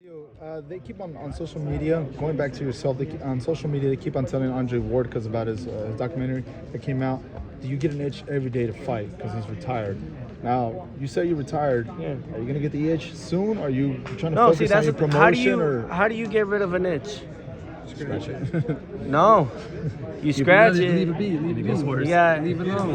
They keep on social media, going back to yourself, on social media, they keep on telling Andre Ward because about his documentary that came out. Do you get an itch every day to fight because he's retired? Now, you say you're retired. Yeah. Are you going to get the itch soon? Or are you trying to No, focus see, on that's your promotion? how do you get rid of an itch? Scratch it. No, you scratch it. Leave it be. Leave it be. You got Leave it alone.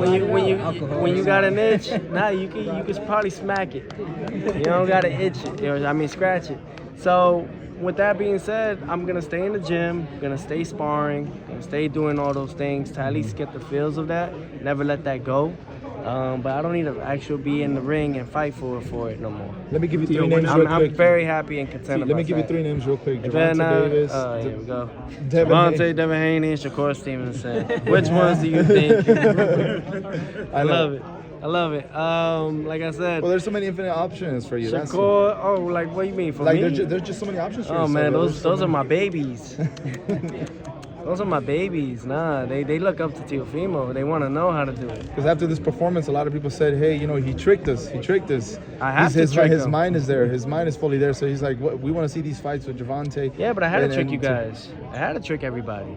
when you got an itch, you can probably smack it. You don't gotta itch it. Scratch it. So with that being said, I'm gonna stay in the gym, gonna stay sparring, gonna stay doing all those things to at least get the feels of that. Never let that go. But I don't need to actually be in the ring and fight for it no more. Let me give you three names real quick. I'm very happy and content. Let me give you three names real quick. Gervonta Davis. Here we go. Devin Devin Haney, and Shakur Stevenson. Which ones do you think? I love it. Like I said, Well, there's so many infinite options for you. That's Shakur. Like what you mean for me? there's just so many options for you. Oh man, those are my babies. Those are my babies. Nah, they look up to Teofimo. They want to know how to do it. Because after this performance, a lot of people said, "Hey, he tricked us. He tricked us." I have to trick his him. mind is there. His mind is fully there. So he's like, "We want to see these fights with Gervonta." Yeah, but I had to trick you guys. I had to trick everybody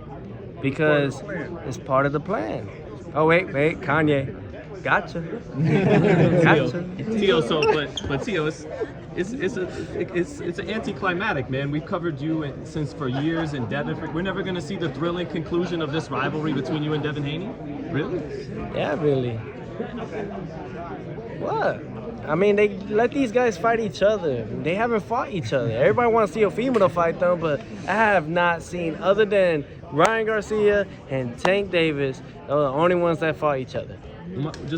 because it's part of the plan. Oh wait, Kanye. Gotcha. Teo, but Teo, it's an anticlimactic, man. We've covered you since for years, and Devin. We're never gonna see the thrilling conclusion of this rivalry between you and Devin Haney. Really? Yeah, really. What? I mean, they let these guys fight each other. They haven't fought each other. Everybody wants Teofimo to fight them, but I have not seen, other than Ryan Garcia and Tank Davis, those are the only ones that fought each other.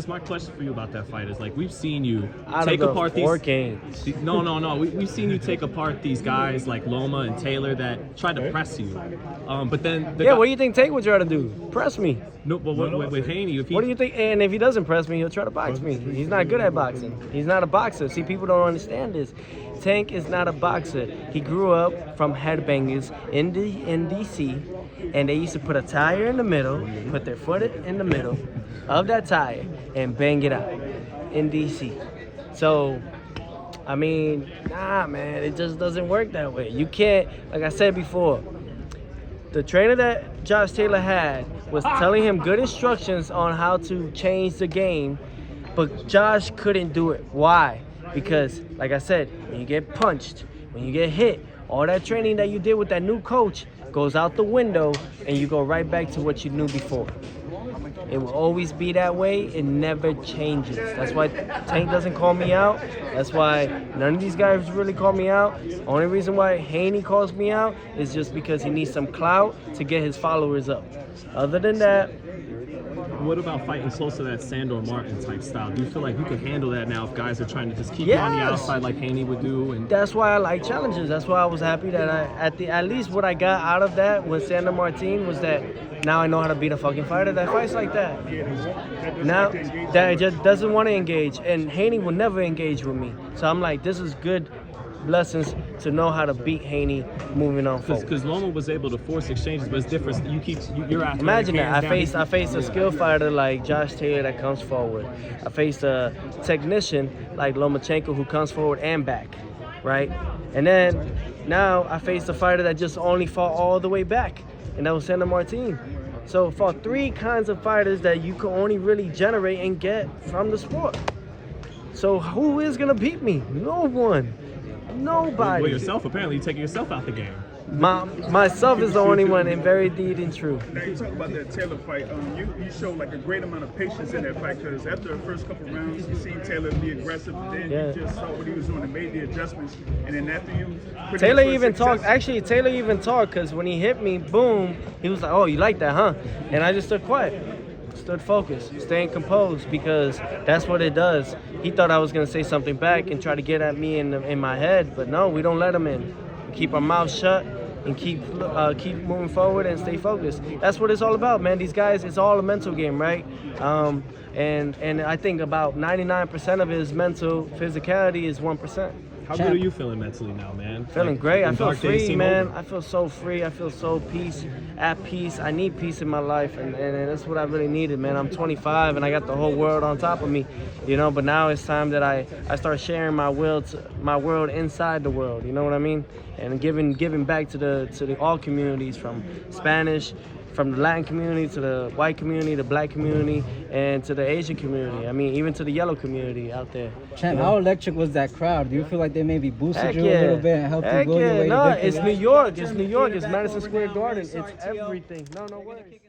My question for you about that fight is, like, we've seen you Out take of the apart four these. games. No. We've seen you take apart these guys like Loma and Taylor that try to press you. But then What do you think Tank would try to do? Press me. No, but with Haney, if he, What do you think? And if he doesn't press me, he'll try to box me. He's not good at boxing. He's not a boxer. See, people don't understand this. Tank is not a boxer. He grew up from headbangers in DC, and they used to put a tire in the middle, put their foot in the middle of that tire, and bang it out in DC. So, nah, man, it just doesn't work that way. You can't, like I said before, the trainer that Josh Taylor had was telling him good instructions on how to change the game, but Josh couldn't do it. Why? Because, like I said, when you get punched, when you get hit, all that training that you did with that new coach goes out the window, and you go right back to what you knew before. It will always be that way. It never changes. That's why Tank doesn't call me out. That's why none of these guys really call me out. Only reason why Haney calls me out is just because he needs some clout to get his followers up. Other than that, what about fighting close to that Sandor Martin type style? Do you feel like you can handle that now if guys are trying to just keep you on the outside like Haney would do? And that's why I like challenges. That's why I was happy that at least what I got out of that with Sandor Martin was that now I know how to beat a fucking fighter that fights like that. Now that just doesn't want to engage, and Haney will never engage with me. So I'm like, this is good lessons to know how to beat Haney moving on forward. Because Loma was able to force exchanges, but it's different. You're athletic. Imagine that. I faced a skill fighter like Josh Taylor that comes forward. I faced a technician like Lomachenko who comes forward and back, right? And then now I faced a fighter that just only fought all the way back, and that was Sandor Martin. So fought three kinds of fighters that you can only really generate and get from the sport. So who is gonna beat me? No one. Nobody. Well, yourself, apparently, you're taking yourself out the game. Myself is the only one, and very deed and true. Now you talk about that Taylor fight. You showed like a great amount of patience in that fight, because after the first couple rounds, you seen Taylor be aggressive, but then you just saw what he was doing and made the adjustments. And then after you, Taylor even talked. Actually, Taylor even talked, because when he hit me, boom, he was like, "Oh, you like that, huh?" And I just stood quiet, stood focused, staying composed, because that's what it does. He thought I was gonna say something back and try to get at me in my head, but no, we don't let him in. We keep our mouth shut and keep moving forward and stay focused. That's what it's all about, man. These guys, it's all a mental game, right? And I think about 99% of his mental physicality is 1%. How good are you feeling mentally now, man? Feeling Like, great. I them feel dark days free, seem man. over. I feel so free. I feel so at peace. I need peace in my life, and that's what I really needed, man. I'm 25, and I got the whole world on top of me, you know. But now it's time that I start sharing my world inside the world. You know what I mean? And giving back to the all communities, from Spanish, from the Latin community to the white community, the black community, and to the Asian community. I mean, even to the yellow community out there. Champ, how electric was that crowd? Do you feel like they maybe boosted Heck you yeah. a little bit and helped you Heck go your yeah. way No, to victory? it's New York. It's New York. It's Madison Square Garden. It's everything. No worries.